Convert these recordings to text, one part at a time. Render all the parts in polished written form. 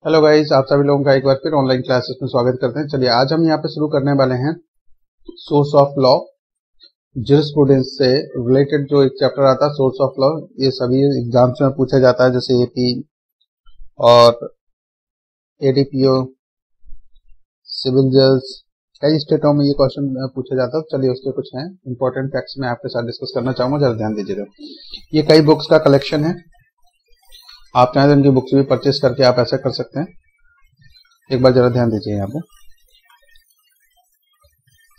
Hello guys, आप सभी लोगों का एक बार फिर ऑनलाइन क्लासेस में स्वागत करते हैं। चलिए आज हम यहाँ पे शुरू करने वाले हैं सोर्स ऑफ लॉ। ज्यूरिस्प्रूडेंस से रिलेटेड जो एक चैप्टर आता है सोर्स ऑफ लॉ, ये सभी एग्जाम्स में पूछा जाता है, जैसे एपी और एडीपीओ, सिविल जज, कई स्टेटों में ये क्वेश्चन पूछा जाता है। चलिए उसके कुछ हैं इंपॉर्टेंट फैक्ट्स मैं आपके साथ डिस्कस करना चाहूंगा, जरा ध्यान दीजिएगा। ये कई बुक्स का कलेक्शन है, आप चाहें तो इनकी बुक्स भी परचेस करके आप ऐसा कर सकते हैं। एक बार जरा ध्यान दीजिए यहाँ पे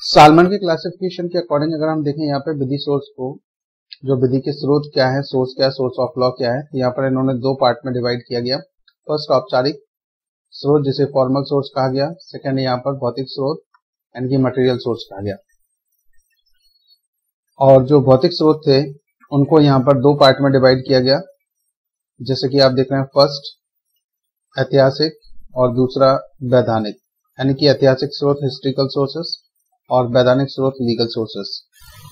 सालमन की क्लासिफिकेशन के अकॉर्डिंग अगर हम देखें यहाँ पे विधि सोर्स को, जो विधि के स्रोत क्या है, सोर्स क्या है, सोर्स ऑफ लॉ क्या है, यहाँ पर इन्होंने दो पार्ट में डिवाइड किया गया। फर्स्ट औपचारिक स्रोत जिसे फॉर्मल सोर्स कहा गया, सेकेंड यहाँ पर भौतिक स्रोत यानी कि मटेरियल सोर्स कहा गया। और जो भौतिक स्रोत थे उनको यहाँ पर दो पार्ट में डिवाइड किया गया, जैसे कि आप देख रहे हैं, फर्स्ट ऐतिहासिक और दूसरा वैधानिक, यानी कि ऐतिहासिक स्रोत हिस्ट्रिकल सोर्सेस और वैधानिक स्रोत लीगल सोर्सेस।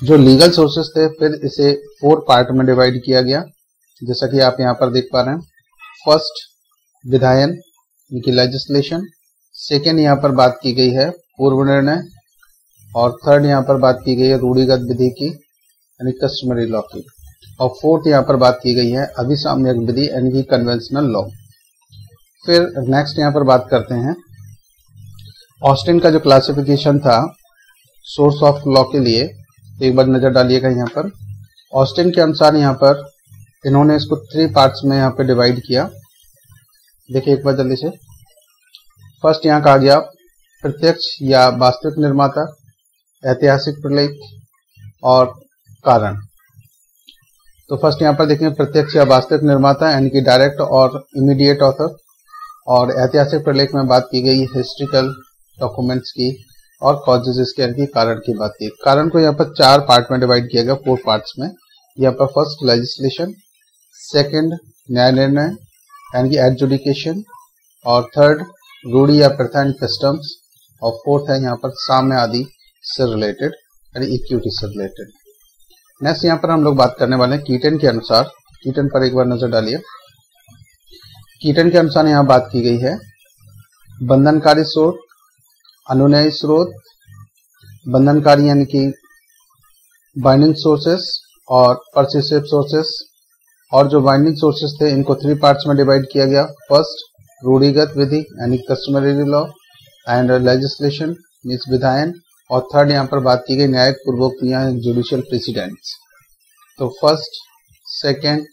जो लीगल सोर्सेस थे फिर इसे 4 पार्ट में डिवाइड किया गया, जैसा कि आप यहाँ पर देख पा रहे हैं। फर्स्ट विधायन यानी कि लेजिस्लेशन, सेकेंड यहाँ पर बात की गई है पूर्व निर्णय, और थर्ड यहाँ पर बात की गई है रूढ़िगत विधि की यानी कस्टमरी लॉ की, और फोर्थ यहाँ पर बात की गई है अभिसाम्यक विधि यानी कि कन्वेंशनल लॉ। फिर नेक्स्ट यहाँ पर बात करते हैं ऑस्टिन का जो क्लासिफिकेशन था सोर्स ऑफ लॉ के लिए, तो एक बार नजर डालिएगा यहाँ पर। ऑस्टिन के अनुसार यहाँ पर इन्होंने इसको 3 पार्ट्स में यहाँ पे डिवाइड किया। देखिए एक बार जल्दी से। फर्स्ट यहाँ कहा गया प्रत्यक्ष या वास्तविक निर्माता, ऐतिहासिक प्रलेख और कारण। तो फर्स्ट यहाँ पर देखें प्रत्यक्ष या वास्तविक निर्माता यानी कि डायरेक्ट और इमीडिएट ऑथर, और ऐतिहासिक प्रलेख में बात की गई हिस्ट्रिकल डॉक्यूमेंट्स की, और कॉजेज इसके यानी कि कारण की बात की। कारण को यहाँ पर 4 पार्ट में डिवाइड किया गया, 4 पार्ट्स में। यहाँ पर फर्स्ट लेजिस्लेशन, सेकंड न्याय निर्णय यानी कि एडजुडिकेशन, और थर्ड रूढ़ी या प्रथा एंड कस्टम्स, और फोर्थ है यहाँ पर साम्य आदि से रिलेटेड यानी इक्विटी से रिलेटेड। नेक्स्ट यहाँ पर हम लोग बात करने वाले हैं कीटन के अनुसार। कीटन पर एक बार नजर डालिए। कीटन के अनुसार यहाँ बात की गई है बंधनकारी स्रोत, अनुनयी स्रोत, बंधनकारी यानी कि बाइंडिंग सोर्सेस और परसिस्टिव सोर्सेस। और जो बाइंडिंग सोर्सेस थे इनको 3 पार्ट्स में डिवाइड किया गया। फर्स्ट रूढ़िगत विधि यानी customary law and legislation means विधायन, और थर्ड यहाँ पर बात की गई न्यायिक पूर्वोक्तियां जुडिशियल प्रेसिडेंट्स। तो फर्स्ट, सेकेंड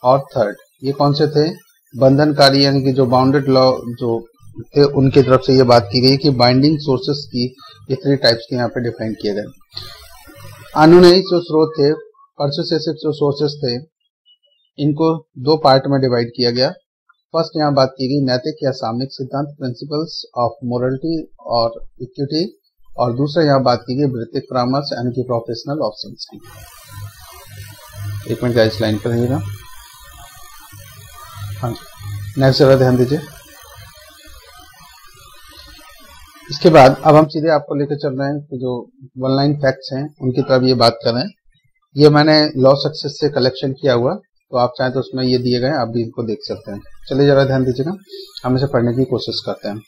और थर्ड ये कौन से थे? बंधनकारी यानी कि जो बाउंडेड लॉ जो थे उनकी तरफ से ये बात की गई कि बाइंडिंग सोर्सेस की ये 3 टाइप्स के यहाँ पे डिफाइन किए गए। अनुनयी जो स्रोत थे, परसुएसिव जो सोर्सेस थे, इनको 2 पार्ट में डिवाइड किया गया। फर्स्ट यहाँ बात की गई नैतिक या सामयिक सिद्धांत प्रिंसिपल्स ऑफ मोरलिटी और इक्विटी, और दूसरा यहाँ बात की गई वृत्तिक परामर्श यानी कि प्रोफेशनल ऑप्शंस की। एक मिनट गाइस लाइन पर रहिएगा। हाँ जी, नेक्स्ट जरा ध्यान दीजिए। इसके बाद अब हम सीधे आपको लेकर चल रहे हैं जो 1 लाइन फैक्ट्स हैं उनकी तरफ ये बात कर रहे हैं। ये मैंने लॉ सक्सेस से कलेक्शन किया हुआ, तो आप चाहें तो उसमें ये दिए गए, आप भी इनको देख सकते हैं। चलिए जरा ध्यान दीजिएगा, हम इसे पढ़ने की कोशिश करते हैं।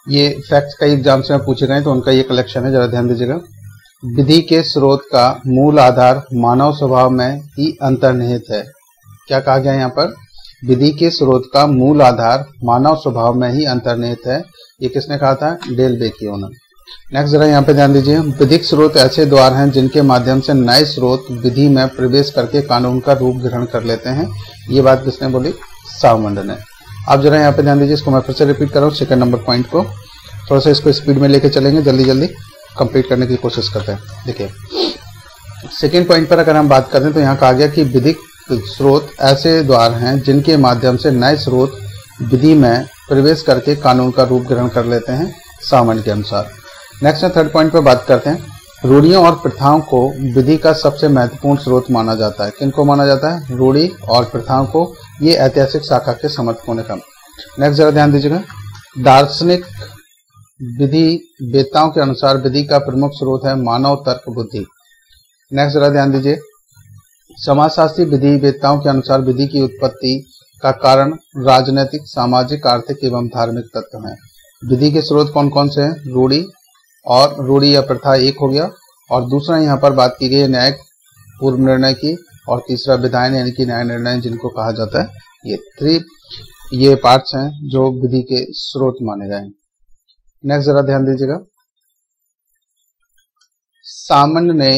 ये फैक्ट्स कई एग्जाम्स में पूछे गए तो उनका ये कलेक्शन है, जरा ध्यान दीजिएगा। विधि के स्रोत का मूल आधार मानव स्वभाव में ही अंतर्निहित है। क्या कहा गया यहाँ पर? विधि के स्रोत का मूल आधार मानव स्वभाव में ही अंतर्निहित है। ये किसने कहा था? डेल बेकियो ने। नेक्स्ट जरा यहाँ पे ध्यान दीजिए। विधिक स्रोत ऐसे द्वार हैं जिनके माध्यम से नए स्रोत विधि में प्रवेश करके कानून का रूप ग्रहण कर लेते हैं। ये बात किसने बोली? सावमंड ने। आप जरा यहाँ पे ध्यान दीजिए, इसको मैं फिर से रिपीट कर रहा हूँ। सेकंड नंबर पॉइंट को थोड़ा सा इसको स्पीड में लेके चलेंगे, जल्दी जल्दी कंप्लीट करने की कोशिश करते हैं। देखिए सेकंड पॉइंट पर अगर हम बात करें तो यहाँ कहा गया कि विधिक स्रोत ऐसे द्वार हैं जिनके माध्यम से नए स्रोत विधि में प्रवेश करके कानून का रूप ग्रहण कर लेते हैं सावमंड के अनुसार। नेक्स्ट में थर्ड पॉइंट पर बात करते हैं। रूढ़ियों और प्रथाओं को विधि का सबसे महत्वपूर्ण स्रोत माना जाता है। किनको माना जाता है? रूढ़ी और प्रथाओं को। ये ऐतिहासिक शाखा के समर्थक होने का। नेक्स्ट जरा ध्यान दीजिएगा। दार्शनिक विधि वेत्ताओं के अनुसार विधि का प्रमुख स्रोत है मानव तर्क बुद्धि। नेक्स्ट जरा ध्यान दीजिए, समाजशास्त्री विधि वेत्ताओं के अनुसार विधि की उत्पत्ति का कारण राजनीतिक, सामाजिक, आर्थिक एवं धार्मिक तत्व हैं। विधि के स्रोत कौन कौन से हैं? रूढ़ी, और रूढ़ी या प्रथा एक हो गया, और दूसरा यहाँ पर बात की गई न्यायिक पूर्व निर्णय की, और तीसरा विधायन यानी कि न्याय निर्णय जिनको कहा जाता है। ये पार्ट्स हैं जो विधि के स्रोत माने गए हैं। नेक्स्ट जरा ध्यान दीजिएगा, सामान्य ने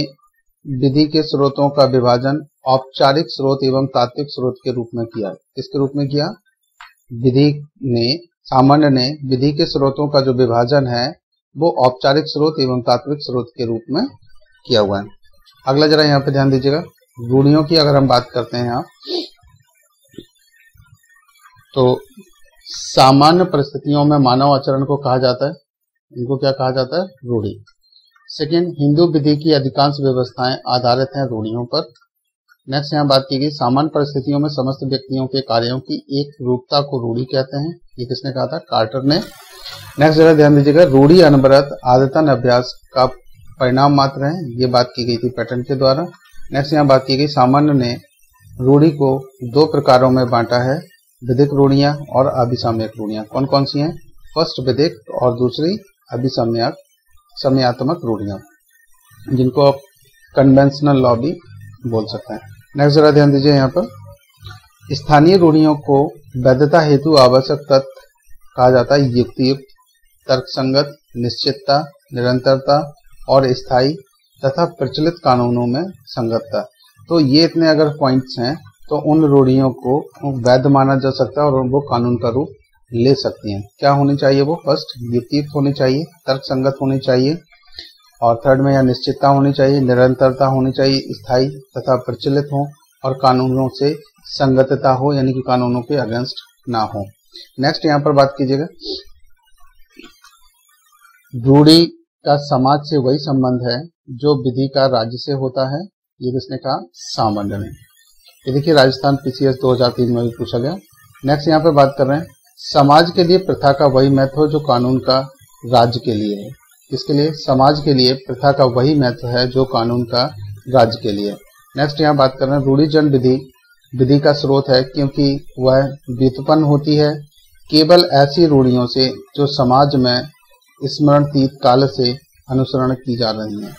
विधि के स्रोतों का विभाजन औपचारिक स्रोत एवं तात्विक स्रोत के रूप में किया। किसके रूप में किया? सामान्य ने विधि के स्रोतों का जो विभाजन है वो औपचारिक स्रोत एवं तात्विक स्रोत के रूप में किया हुआ है। अगला जरा यहाँ पे ध्यान दीजिएगा, रूढ़ियों की अगर हम बात करते हैं यहाँ, तो सामान्य परिस्थितियों में मानव आचरण को कहा जाता है, इनको क्या कहा जाता है? रूढ़ी। सेकेंड, हिंदू विधि की अधिकांश व्यवस्थाएं आधारित हैं रूढ़ियों पर। नेक्स्ट यहाँ बात की गई, सामान्य परिस्थितियों में समस्त व्यक्तियों के कार्यों की एक रूपता को रूढ़ी कहते हैं। ये किसने कहा था? कार्टर ने। नेक्स्ट जरा ध्यान दीजिएगा, रूढ़ी अनवरत आदतन अभ्यास का परिणाम मात्र है। ये बात की गई थी पैटर्न के द्वारा। नेक्स्ट यहाँ बात की गई, सामान्य ने रूढ़ी को दो प्रकारों में बांटा है, विधिक रूढ़ियां और अभिसाम्यक रूढ़ियां। कौन कौन सी हैं? फर्स्ट विधिक और दूसरी समयात्मक रूढ़ियां, जिनको आप कन्वेंशनल लॉ भी बोल सकते हैं। नेक्स्ट जरा ध्यान दीजिए, यहाँ पर स्थानीय रूढ़ियों को वैधता हेतु आवश्यक तत्व कहा जाता है युक्तियुक्त, तर्कसंगत, निश्चितता, निरंतरता और स्थायी तथा प्रचलित कानूनों में संगतता। तो ये इतने अगर पॉइंट्स हैं तो उन रूढ़ियों को वैध माना जा सकता है और वो कानून का रूप ले सकती हैं। क्या होनी चाहिए? वो फर्स्ट युक्तियुक्त होनी चाहिए, तर्कसंगत होनी चाहिए, और थर्ड में या निश्चितता होनी चाहिए, निरंतरता होनी चाहिए, स्थायी तथा प्रचलित हो, और कानूनों से संगतता हो, यानी कि कानूनों के अगेंस्ट ना हो। नेक्स्ट यहाँ पर बात कीजिएगा, रूढ़ी का समाज से वही संबंध है जो विधि का राज्य से होता है। ये किसने कहा? सामान्य ने। ये देखिए राजस्थान PCS 2003 में भी पूछा गया। नेक्स्ट यहाँ पे बात कर रहे हैं, समाज के लिए प्रथा का वही महत्व जो कानून का राज्य के लिए है। किसके लिए? समाज के लिए प्रथा का वही महत्व है जो कानून का राज्य के लिए। नेक्स्ट यहाँ बात कर रहे हैं, रूढ़ी जन विधि का स्रोत है क्योंकि वह व्युत्पन्न होती है केवल ऐसी रूढ़ियों से जो समाज में स्मरणतीत काल से अनुसरण की जा रही है।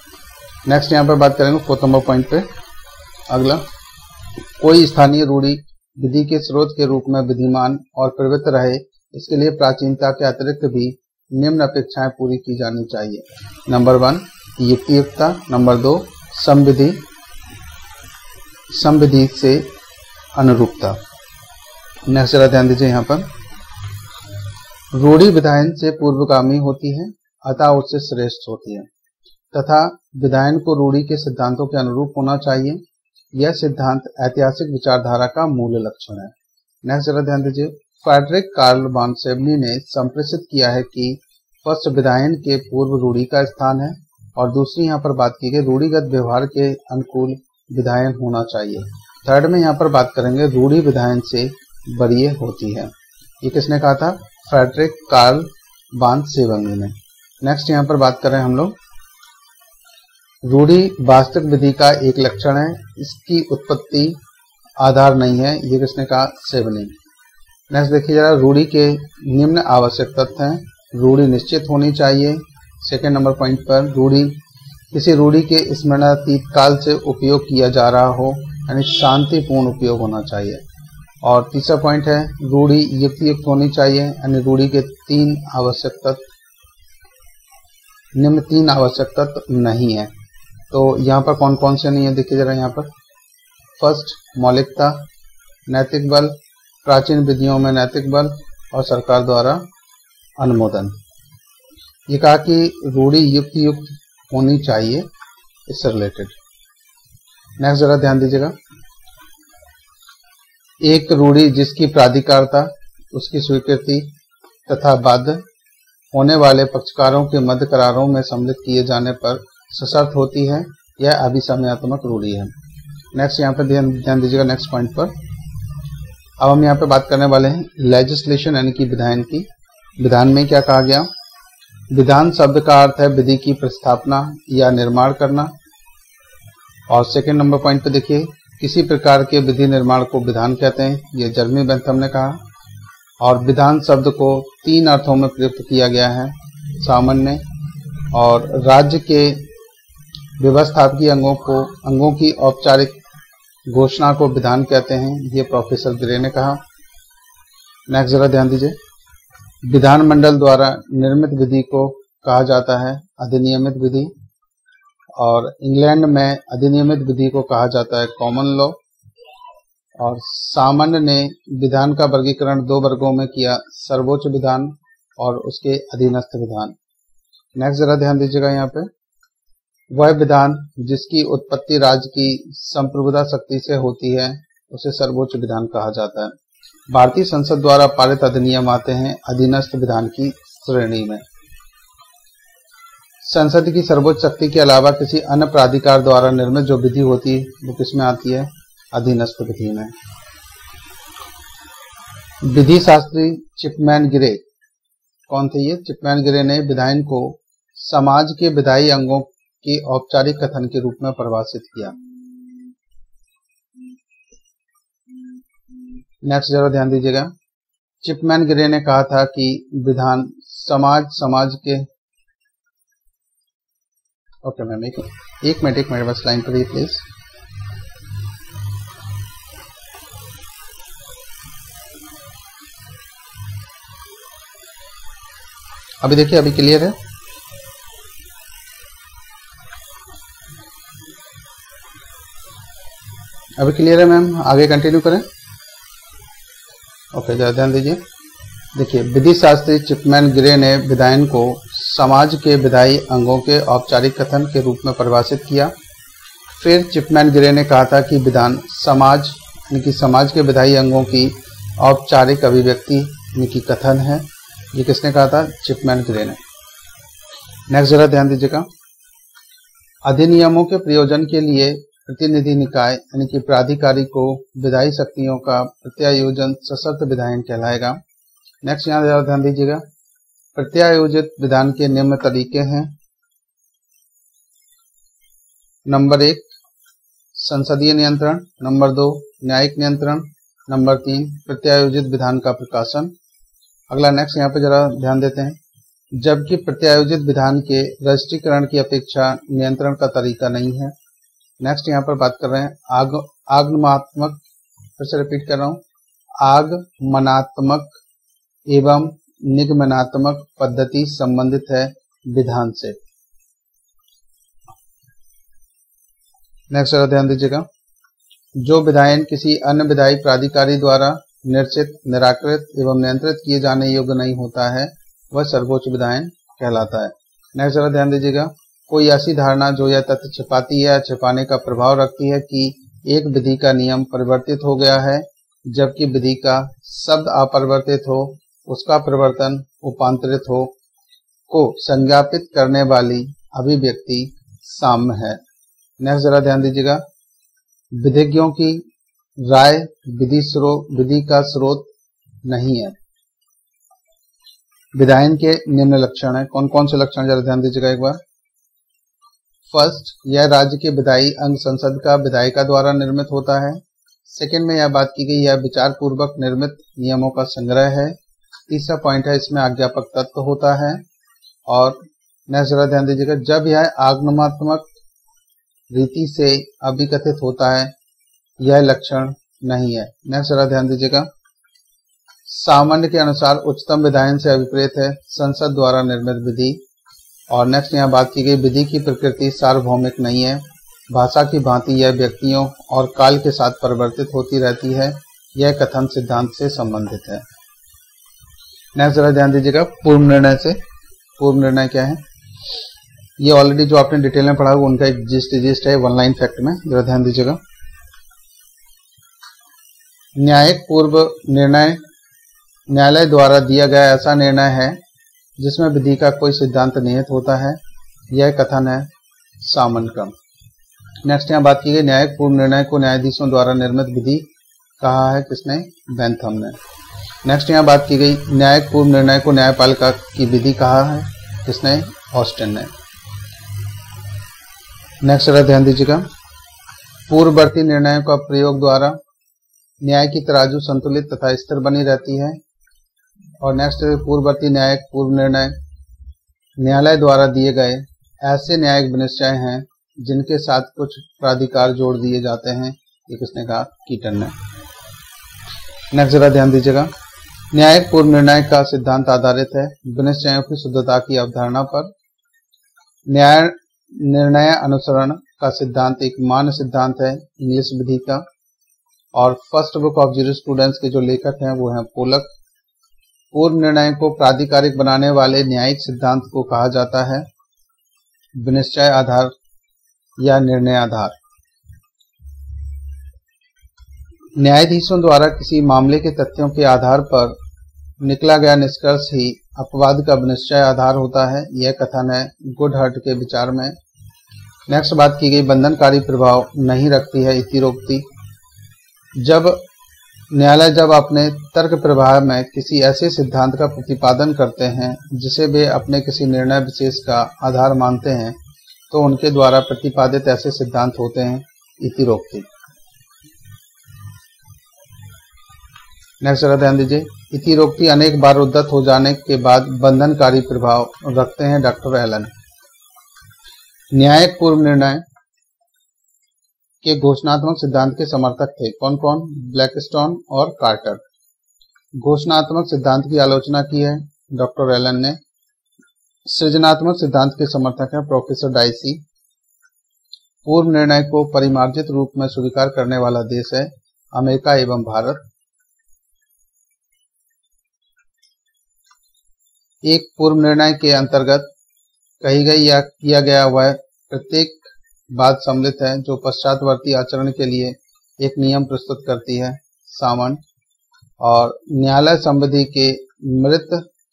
नेक्स्ट यहाँ पर बात करेंगे 4 नंबर पॉइंट पे। अगला, कोई स्थानीय रूढ़ी विधि के स्रोत के रूप में विद्यमान और प्रवृत्त रहे, इसके लिए प्राचीनता के अतिरिक्त भी निम्न अपेक्षाएं पूरी की जानी चाहिए। नंबर 1 युक्तियुक्तता, नंबर 2 संविधि से अनुरूपता। नेक्स्ट जरा ध्यान दीजिए, यहाँ पर रूढ़ी विधायन से पूर्वगामी होती है अतः उससे श्रेष्ठ होती है, तथा विधायन को रूढ़ी के सिद्धांतों के अनुरूप होना चाहिए। यह सिद्धांत ऐतिहासिक विचारधारा का मूल लक्षण है। नेक्स्ट जरा ध्यान दीजिए, फ्रेडरिक कार्ल बॉनसेबनी ने संप्रेषित किया है कि फर्स्ट विधायन के पूर्व रूढ़ी का स्थान है, और दूसरी यहाँ पर बात की गई रूढ़िगत व्यवहार के अनुकूल विधायन होना चाहिए। थर्ड में यहाँ पर बात करेंगे रूढ़ी विधायन से वरीय होती है। ये किसने कहा था? फ्रेडरिक कार्ल बॉनसेबनी ने। नेक्स्ट यहाँ पर बात कर रहे हैं हम लोग, रूढ़ी वास्तविक विधि का एक लक्षण है, इसकी उत्पत्ति आधार नहीं है। ये किसने कहा? सेबनी। नेक्स्ट देखिए जरा, रूढ़ी के निम्न आवश्यक तत्व हैं। रूढ़ी निश्चित होनी चाहिए। सेकेंड नंबर पॉइंट पर, किसी रूढ़ी के स्मरणातीत काल से उपयोग किया जा रहा हो, यानी शांतिपूर्ण उपयोग होना चाहिए। और तीसरा पॉइंट है, रूढ़ी युक्तियुक्त होनी चाहिए, यानी रूढ़ी के निम्न तीन आवश्यक तत्व नहीं है। तो यहाँ पर कौन कौन से नहीं है देखिए जरा यहाँ पर। फर्स्ट मौलिकता, नैतिक बल, प्राचीन विधियों में नैतिक बल, और सरकार द्वारा अनुमोदन। ये कहा कि रूढ़ी युक्त होनी चाहिए, इससे रिलेटेड। नेक्स्ट जरा ध्यान दीजिएगा, एक रूढ़ी जिसकी प्राधिकारता, उसकी स्वीकृति तथा बाध्य होने वाले पक्षकारों के मध्य करारों में सम्मिलित किए जाने पर सशर्त होती है, यह अभिसमयात्मक रूढ़ी है। नेक्स्ट यहाँ पे ध्यान दीजिएगा नेक्स्ट पॉइंट पर। अब हम यहाँ पे बात करने वाले हैं लेजिस्लेशन यानी कि विधायन की। विधान में क्या कहा गया? विधान शब्द का अर्थ है विधि की प्रस्थापना या निर्माण करना। और सेकंड नंबर पॉइंट पे देखिए, किसी प्रकार के विधि निर्माण को विधान कहते हैं, ये जर्मी बेंथम ने कहा। और विधान शब्द को 3 अर्थों में प्रयुक्त किया गया है, सामान्य और राज्य के व्यवस्थापकीय अंगों की औपचारिक घोषणा को विधान कहते हैं, ये प्रोफेसर ग्रे ने कहा। नेक्स्ट जरा ध्यान दीजिए, विधानमंडल द्वारा निर्मित विधि को कहा जाता है अधिनियमित विधि, और इंग्लैंड में अधिनियमित विधि को कहा जाता है कॉमन लॉ। और सामान्य ने विधान का वर्गीकरण 2 वर्गों में किया, सर्वोच्च विधान और उसके अधीनस्थ विधान। नेक्स्ट जरा ध्यान दीजिएगा, यहाँ पे वह विधान जिसकी उत्पत्ति राज्य की संप्रभुता शक्ति से होती है उसे सर्वोच्च विधान कहा जाता है। भारतीय संसद द्वारा पारित अधिनियम आते हैं अधीनस्थ विधान की श्रेणी में। संसद की सर्वोच्च शक्ति के अलावा किसी अन्य प्राधिकार द्वारा निर्मित जो विधि होती है वो किसमें आती है? अधीनस्थ विधि में। विधि शास्त्री चिपमैन ग्रे कौन थे? ये चिपमैन ग्रे ने विधायन को समाज के विधायी अंगों के औपचारिक कथन के रूप में परिभाषित किया। नेक्स्ट जरा ध्यान दीजिएगा, चिपमैन ग्रे ने कहा था कि विधान समाज के ओके मैम एक मिनट बस लाइन पर प्लीज। अभी देखिए, अभी क्लियर है? अभी क्लियर है मैम? आगे कंटिन्यू करें? ओके, जरा ध्यान दीजिए। देखिए, विधि शास्त्री चिपमैन ग्रे ने विधायन को समाज के विधायी अंगों के औपचारिक कथन के रूप में परिभाषित किया। फिर चिपमैन ग्रे ने कहा था कि विधान समाज यानी कि समाज के विधायी अंगों की औपचारिक अभिव्यक्ति यानी कि कथन है। ये किसने कहा था? चिपमैन ग्रे ने। नेक्स्ट जरा ध्यान दीजिएगा, अधिनियमों के प्रयोजन के लिए प्रतिनिधि निकाय यानी कि प्राधिकारी को विधायी शक्तियों का प्रत्यायोजन सशर्त विधायन कहलाएगा। नेक्स्ट यहाँ जरा ध्यान दीजिएगा, प्रत्यायोजित विधान के निम्न तरीके हैं। नंबर 1 संसदीय नियंत्रण, नंबर 2 न्यायिक नियंत्रण, नंबर 3 प्रत्यायोजित विधान का प्रकाशन। अगला नेक्स्ट यहाँ पे जरा ध्यान देते हैं, जबकि प्रत्यायोजित विधान के रजिस्ट्रीकरण की अपेक्षा नियंत्रण का तरीका नहीं है। नेक्स्ट यहाँ पर बात कर रहे हैं आगमनात्मक, फिर से रिपीट कर रहा हूँ, आगमनात्मक एवं निगमनात्मक पद्धति संबंधित है विधान से। नेक्स्ट ध्यान दीजिएगा, जो विधायन किसी अन्य विधायी प्राधिकारी द्वारा निर्चित, निराकृत एवं नियंत्रित किए जाने योग्य नहीं होता है वह सर्वोच्च विधायन कहलाता है। नेक्स्ट जरा ध्यान दीजिएगा, कोई ऐसी धारणा जो यह तथ्य छिपाती है या छिपाने का प्रभाव रखती है कि एक विधि का नियम परिवर्तित हो गया है जबकि विधि का शब्द अपरिवर्तित हो, उसका परिवर्तन उपांतरित हो, को संज्ञापित करने वाली अभिव्यक्ति साम्य है। नेक्स्ट जरा ध्यान दीजिएगा, विधिज्ञों की राय विधि का स्रोत नहीं है। विधायन के निम्न लक्षण है, कौन कौन से लक्षण जरा ध्यान दीजिएगा एक बार। फर्स्ट, यह राज्य के विधायी अंग संसद का विधायिका द्वारा निर्मित होता है। सेकंड में यह बात की गई यह विचार पूर्वक निर्मित नियमों का संग्रह है। तीसरा पॉइंट है इसमें आज्ञापक तत्व होता है। और नेक्स्ट जरा ध्यान दीजिएगा, जब यह आगमनात्मक रीति से अभिकथित होता है यह लक्षण नहीं है। नेक्स्ट जरा ध्यान दीजिएगा, सामान्य के अनुसार उच्चतम विधायन से अभिप्रेत है संसद द्वारा निर्मित विधि। और नेक्स्ट यहाँ बात की गई विधि की प्रकृति सार्वभौमिक नहीं है, भाषा की भांति यह व्यक्तियों और काल के साथ परिवर्तित होती रहती है, यह कथन सिद्धांत से संबंधित है। नेक्स्ट जरा ध्यान दीजिएगा, पूर्व निर्णय से। पूर्व निर्णय क्या है? ये ऑलरेडी जो आपने डिटेल में पढ़ा उनका एक जिस्ट है वन लाइन फैक्ट में, जरा ध्यान दीजिएगा। न्यायिक पूर्व निर्णय न्यायालय द्वारा दिया गया ऐसा निर्णय है जिसमें विधि का कोई सिद्धांत निहित होता है, यह कथन है सामान्य क्रम। नेक्स्ट यहाँ बात की गई न्यायिक पूर्व निर्णय को न्यायाधीशों द्वारा निर्मित विधि कहा है किसने? बेंथम ने। नेक्स्ट यहाँ बात की गई न्यायिक पूर्व निर्णय को न्यायपालिका की विधि कहा है, किसने? ऑस्टिन ने। नेक्स्ट जरा ध्यान दीजिएगा, पूर्ववर्ती निर्णयों का प्रयोग द्वारा न्याय की तराजू संतुलित तथा स्थिर बनी रहती है। और नेक्स्ट पूर्ववर्ती न्यायिक पूर्व निर्णय न्यायालय द्वारा दिए गए ऐसे न्यायिक विनिश्चय हैं जिनके साथ कुछ प्राधिकार जोड़ दिए जाते हैं। ये किसने कहा? कीटन ने। नेक्स्ट जरा ध्यान दीजिएगा, न्यायिक पूर्व निर्णय का सिद्धांत आधारित है विनिश्चयों की शुद्धता की अवधारणा पर। न्याय निर्णय अनुसरण का सिद्धांत एक मान्य सिद्धांत है इंग्लिश विधि का। और फर्स्ट बुक ऑफ ज्यूरिस्प्रूडेंस के जो लेखक हैं वो हैं पोलक। पूर्व निर्णय को प्राधिकारिक बनाने वाले न्यायिक सिद्धांत को कहा जाता है विनिश्चय आधार या निर्णय आधार। न्यायाधीशों द्वारा किसी मामले के तथ्यों के आधार पर निकला गया निष्कर्ष ही अपवाद का विनिश्चय आधार होता है। यह कथन है गुडहर्ट के विचार में। नेक्स्ट बात की गई बंधनकारी प्रभाव नहीं रखती है इतिरोक्ति। जब न्यायालय जब अपने तर्क प्रवाह में किसी ऐसे सिद्धांत का प्रतिपादन करते हैं जिसे वे अपने किसी निर्णय विशेष का आधार मानते हैं तो उनके द्वारा प्रतिपादित ऐसे सिद्धांत होते हैं इतिरोक्ति। नेक्स्ट जरा ध्यान दीजिए, इतिरोक्ति अनेक बार उद्धत हो जाने के बाद बंधनकारी प्रभाव रखते हैं डॉक्टर एलन। न्यायिक पूर्व निर्णय के घोषणात्मक सिद्धांत के समर्थक थे कौन कौन? ब्लैकस्टोन और कार्टर। घोषणात्मक सिद्धांत की आलोचना की है डॉक्टर एलन ने। सृजनात्मक सिद्धांत के समर्थक हैं प्रोफेसर डाइसी। पूर्व निर्णय को परिमार्जित रूप में स्वीकार करने वाला देश है अमेरिका एवं भारत। एक पूर्व निर्णय के अंतर्गत कही गई या किया गया वह प्रत्येक बात सम्मिलित है जो पश्चातवर्ती आचरण के लिए एक नियम प्रस्तुत करती है सामन। और न्यायालय संबंधी के मृत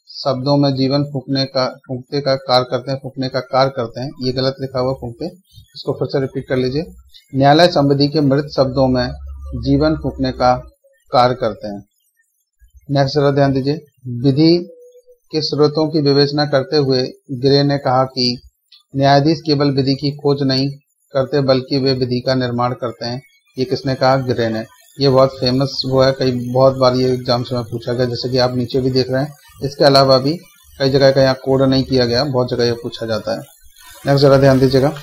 शब्दों में जीवन फूकने का कार्य करते हैं। ये गलत लिखा हुआ फूकते, इसको फिर से रिपीट कर लीजिए। न्यायालय संबंधी के मृत शब्दों में जीवन फूकने का कार्य करते हैं। नेक्स्ट जरा ध्यान दीजिए, विधि के स्रोतों की विवेचना करते हुए ग्रे ने कहा कि न्यायाधीश केवल विधि की खोज नहीं करते बल्कि वे विधि का निर्माण करते हैं। ये किसने कहा? ग्रे ने। ये बहुत फेमस वो है, कई बहुत बार ये एग्जाम्स में पूछा गया, जैसे कि आप नीचे भी देख रहे हैं। इसके अलावा भी कई जगह का यहाँ कोड नहीं किया गया, बहुत जगह ये पूछा जाता है। नेक्स्ट जरा ध्यान दीजिएगा,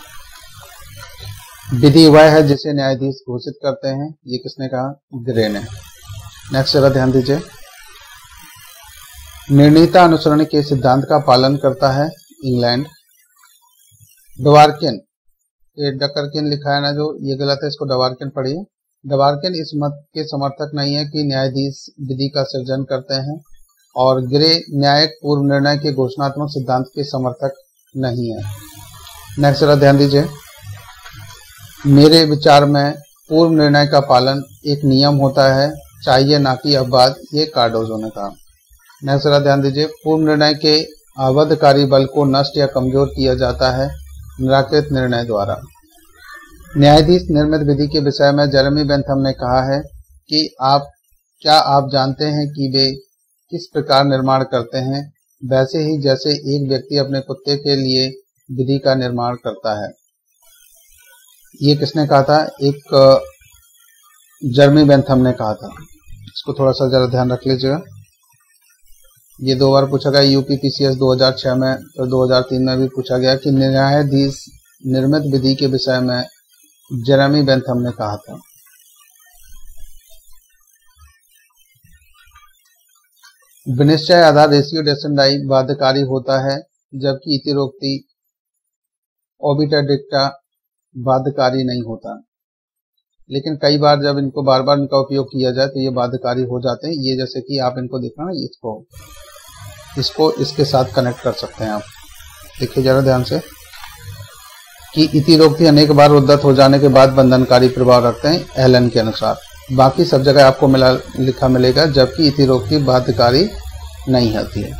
विधि वह है जिसे न्यायाधीश घोषित करते हैं। ये किसने कहा? ग्रे ने। नेक्स्ट जरा ध्यान दीजिए, निर्णीता अनुसरण के सिद्धांत का पालन करता है इंग्लैंड। डवार्किन, ये डकर्किन लिखा है ना जो, ये गलत है, इसको डवार्किन पढ़िए। डवार्किन इस मत के समर्थक नहीं है कि न्यायाधीश विधि का सृजन करते हैं। और ग्रे न्यायिक पूर्व निर्णय के घोषणात्मक सिद्धांत के समर्थक नहीं है। नेक्स्ट जरा ध्यान दीजिए, मेरे विचार में पूर्व निर्णय का पालन एक नियम होता है, चाहिए ना कि अपवाद। ये कार्डोजो ने कहा। नेक्स्ट जरा ध्यान दीजिए, पूर्व निर्णय के अवधकारी बल को नष्ट या कमजोर किया जाता है निराकृत निर्णय द्वारा। न्यायाधीश निर्मित विधि के विषय में जेरेमी बेंथम ने कहा है कि क्या आप जानते हैं कि वे किस प्रकार निर्माण करते हैं, वैसे ही जैसे एक व्यक्ति अपने कुत्ते के लिए विधि का निर्माण करता है। ये किसने कहा था? एक जेरेमी बेंथम ने कहा था। इसको थोड़ा सा जरा ध्यान रख लीजिएगा। ये 2 बार पूछा गया, यूपीपीसीएस 2006 में और 2003 में भी पूछा गया कि न्यायाधीश निर्मित विधि के विषय में जेरेमी बेंथम ने कहा था। विनिश्चय आधार रेशियो डेसेंडाई बाध्यकारी होता है जबकि इतिरोक्ति ओबिटा डिक्टा बाध्यकारी नहीं होता। लेकिन कई बार जब इनको बार बार इनका उपयोग किया जाए तो ये बाध्यकारी हो जाते हैं। ये जैसे कि आप इनको देख रहे हैं ना, इसको इसके साथ कनेक्ट कर सकते हैं आप। देखिए जरा ध्यान से कि इतिरोक्ति अनेक बार उद्धत हो जाने के बाद बंधनकारी प्रभाव रखते हैं एलन के अनुसार। बाकी सब जगह आपको लिखा मिलेगा जबकि इतिरोक्ति बाध्यकारी नहीं होती है।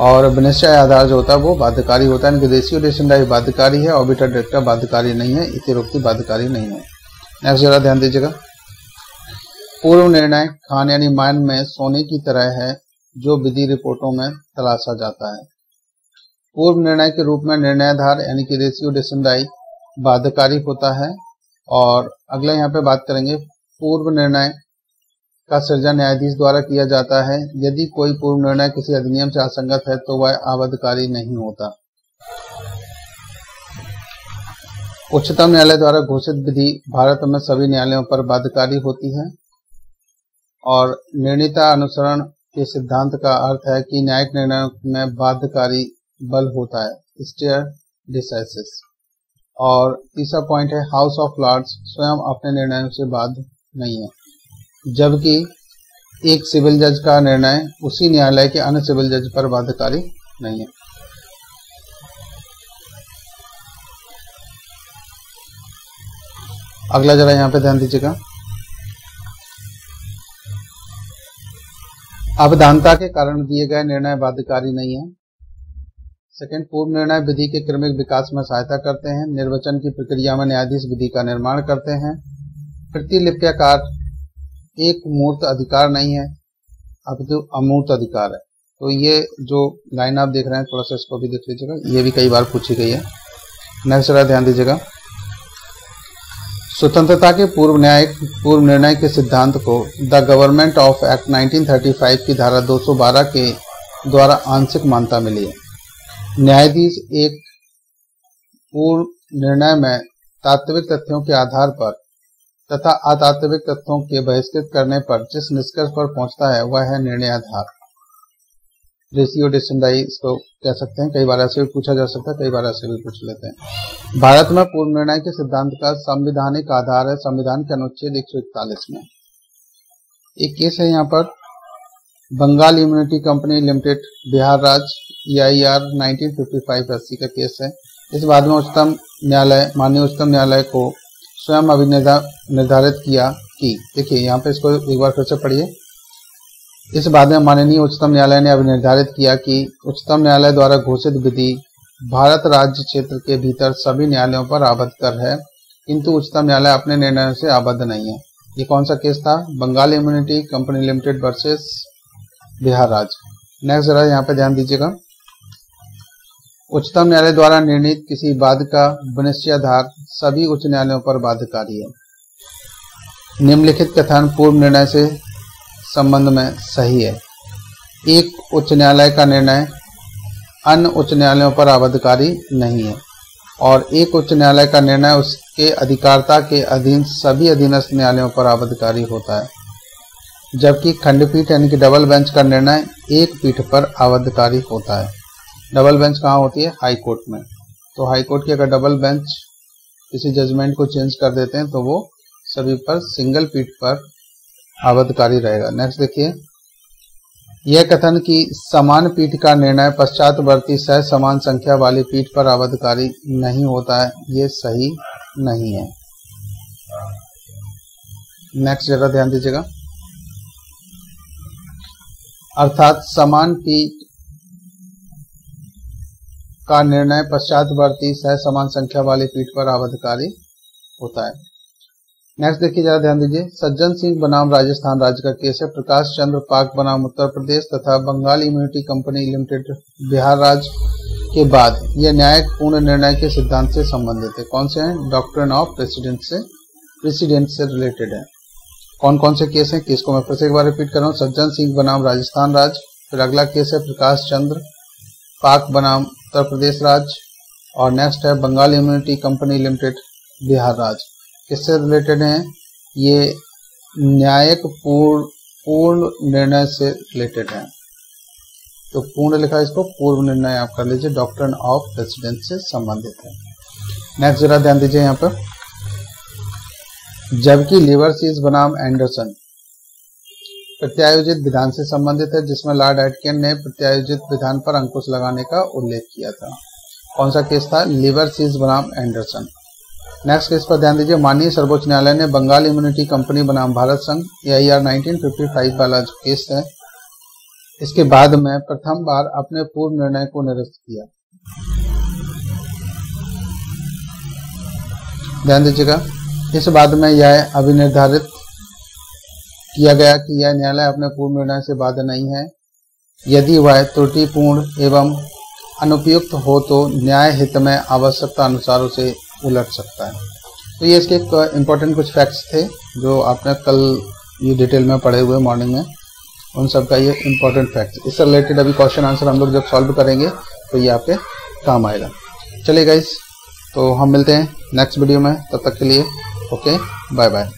और विनिश्चय आधार जो होता है वो बाध्यकारी होता है। रेशियो डेसेंडाई बाध्यकारी है, ऑबिटा डिक्टा बाध्यकारी नहीं है, इतिरोक्ति बाध्यकारी नहीं है। नेक्स्ट जरा ध्यान दीजिएगा, पूर्व निर्णय खान यानी माइन में सोने की तरह है जो विधि रिपोर्टों में तलाशा जाता है। पूर्व निर्णय के रूप में निर्णयाधार यानी कि रेशियो डिसेंडाई बाध्यकारी होता है। और अगला यहाँ पे बात करेंगे, पूर्व निर्णय का सृजन न्यायाधीश द्वारा किया जाता है। यदि कोई पूर्व निर्णय किसी अधिनियम से असंगत है तो वह अबाध्यकारी नहीं होता। उच्चतम न्यायालय द्वारा घोषित विधि भारत में सभी न्यायालयों पर बाध्यकारी होती है। और निर्णीता अनुसरण के सिद्धांत का अर्थ है कि न्यायिक निर्णयों में बाध्यकारी बल होता है, स्टेयर डिसाइसिस। और तीसरा पॉइंट है, हाउस ऑफ लॉर्ड्स स्वयं अपने निर्णयों से बाध्य नहीं है, जबकि एक सिविल जज का निर्णय उसी न्यायालय के अन्य सिविल जज पर बाध्यकारी नहीं है। अगला जरा यहाँ पे ध्यान दीजिएगा, अवधानता के कारण दिए गए निर्णय बाध्यकारी नहीं है। सेकंड, पूर्व निर्णय विधि के क्रमिक विकास में सहायता करते हैं। निर्वाचन की प्रक्रिया में न्यायाधीश विधि का निर्माण करते हैं। प्रतिलिप्यकार एक मूर्त अधिकार नहीं है, अपितु अमूर्त अधिकार है। तो ये जो लाइन आप देख रहे हैं थोड़ा सा इसको भी देख लीजिएगा, ये भी कई बार पूछी गई है। नेक्स्ट जरा ध्यान दीजिएगा, स्वतंत्रता के पूर्व निर्णय के सिद्धांत को द गवर्नमेंट ऑफ एक्ट 1935 की धारा 212 के द्वारा आंशिक मान्यता मिली है। न्यायाधीश एक पूर्व निर्णय में तात्विक तथ्यों के आधार पर तथा अतात्विक तथ्यों के बहिष्कृत करने पर जिस निष्कर्ष पर पहुंचता है वह है निर्णयाधार, रेशियो डिसेंडाई इसको कह सकते हैं। कई बार ऐसे भी पूछा जा सकता है, कई बार ऐसे भी पूछ लेते हैं। भारत में पूर्व निर्णय के सिद्धांत का संवैधानिक आधार है संविधान के अनुच्छेद 141 में। एक केस है यहाँ पर, Bengal immunity company limited Bihar राज्य, EIR 1955 का केस है। इस बाद में उच्चतम न्यायालय, माननीय उच्चतम न्यायालय को स्वयं निर्धारित किया कि, देखिए यहाँ पे इसको एक बार फिर से पढ़िए। इस बाद में माननीय उच्चतम न्यायालय ने निर्धारित किया कि उच्चतम न्यायालय द्वारा घोषित विधि भारत राज्य क्षेत्र के भीतर सभी न्यायालयों पर आबद्धकर है, किंतु उच्चतम न्यायालय अपने निर्णयों से आबद्ध नहीं है। ये कौन सा केस था? Bengal immunity company limited versus Bihar राज्य। नेक्स्ट जरा यहाँ पे ध्यान दीजिएगा, उच्चतम न्यायालय द्वारा निर्णीत किसी वाद का विनिश्चयाधार सभी उच्च न्यायालयों पर बाध्यकारी है। निम्नलिखित कथन पूर्व निर्णय से संबंध में सही है। एक उच्च न्यायालय का निर्णय अन्य उच्च न्यायालयों पर आबद्धकारी नहीं है, और एक उच्च न्यायालय का निर्णय उसके अधिकारता के अधीन सभी अधीनस्थ न्यायालयों पर आबद्धकारी होता है, जबकि खंडपीठ यानी कि डबल बेंच का निर्णय एक पीठ पर आबद्धकारी होता है। डबल बेंच कहाँ होती है? हाई कोर्ट में। तो हाई कोर्ट की अगर डबल बेंच किसी जजमेंट को चेंज कर देते हैं तो वो सभी पर सिंगल पीठ पर आबद्धकारी रहेगा। नेक्स्ट देखिए, यह कथन कि समान पीठ का निर्णय पश्चातवर्ती सह समान संख्या वाली पीठ पर आबद्धकारी नहीं होता है, ये सही नहीं है। नेक्स्ट जरा ध्यान दीजिएगा, अर्थात समान पीठ का निर्णय पश्चातवर्ती सह समान संख्या वाली पीठ पर आबद्धकारी होता है। नेक्स्ट देखिए, जरा ध्यान दीजिए, सज्जन सिंह बनाम राजस्थान राज्य का केस है। प्रकाश चंद्र पाक बनाम उत्तर प्रदेश तथा Bengal immunity company limited Bihar राज्य के बाद यह न्यायिक पूर्ण निर्णय के सिद्धांत से संबंधित है। कौन से हैं? डॉक्ट्रिन ऑफ प्रेसिडेंट से रिलेटेड है। कौन कौन से केस हैं? केस को मैं फिर से एक बार रिपीट कर रहा हूँ, सज्जन सिंह बनाम राजस्थान राज्य, फिर अगला केस है प्रकाश चंद्र पाक बनाम उत्तर प्रदेश राज्य, और नेक्स्ट है Bengal immunity company limited Bihar राज्य। किससे रिलेटेड हैं? ये न्यायिक पूर्ण निर्णय से रिलेटेड है। तो पूर्ण लिखा है इसको, पूर्व निर्णय आप कर लीजिए, डॉक्ट्रिन ऑफ प्रेसिडेंट से संबंधित है। नेक्स्ट जरा ध्यान दीजिए यहाँ पर, जबकि लिवरसीज बनाम एंडरसन प्रत्यायोजित विधान से संबंधित है, जिसमें लॉर्ड एटकेन ने प्रत्यायोजित विधान पर अंकुश लगाने का उल्लेख किया था। कौन सा केस था? लिवरसीज बनाम एंडरसन। नेक्स्ट केस पर ध्यान दीजिए, माननीय सर्वोच्च न्यायालय ने बंगाल इम्यूनिटी कंपनी बनाम भारत संघ EIR 1955 वाला जो केस है, इसके बाद में प्रथम बार अपने पूर्व निर्णय को निरस्त किया। ध्यान दीजिएगा, इस बाद में यह अभिनिर्धारित किया गया कि यह न्यायालय अपने पूर्ण निर्णय से बाध्य नहीं है। यदि वह त्रुटिपूर्ण एवं अनुपयुक्त हो तो न्याय हित में आवश्यकता अनुसार उसे उलट सकता है। तो ये इसके इम्पोर्टेंट कुछ फैक्ट्स थे जो आपने कल ये डिटेल में पढ़े हुए मॉर्निंग में, उन सब का ये इम्पोर्टेंट फैक्ट्स। इससे रिलेटेड अभी क्वेश्चन आंसर हम लोग जब सॉल्व करेंगे तो ये आपके काम आएगा। चलिए गाइस, तो हम मिलते हैं नेक्स्ट वीडियो में, तब तक के लिए ओके, बाय बाय।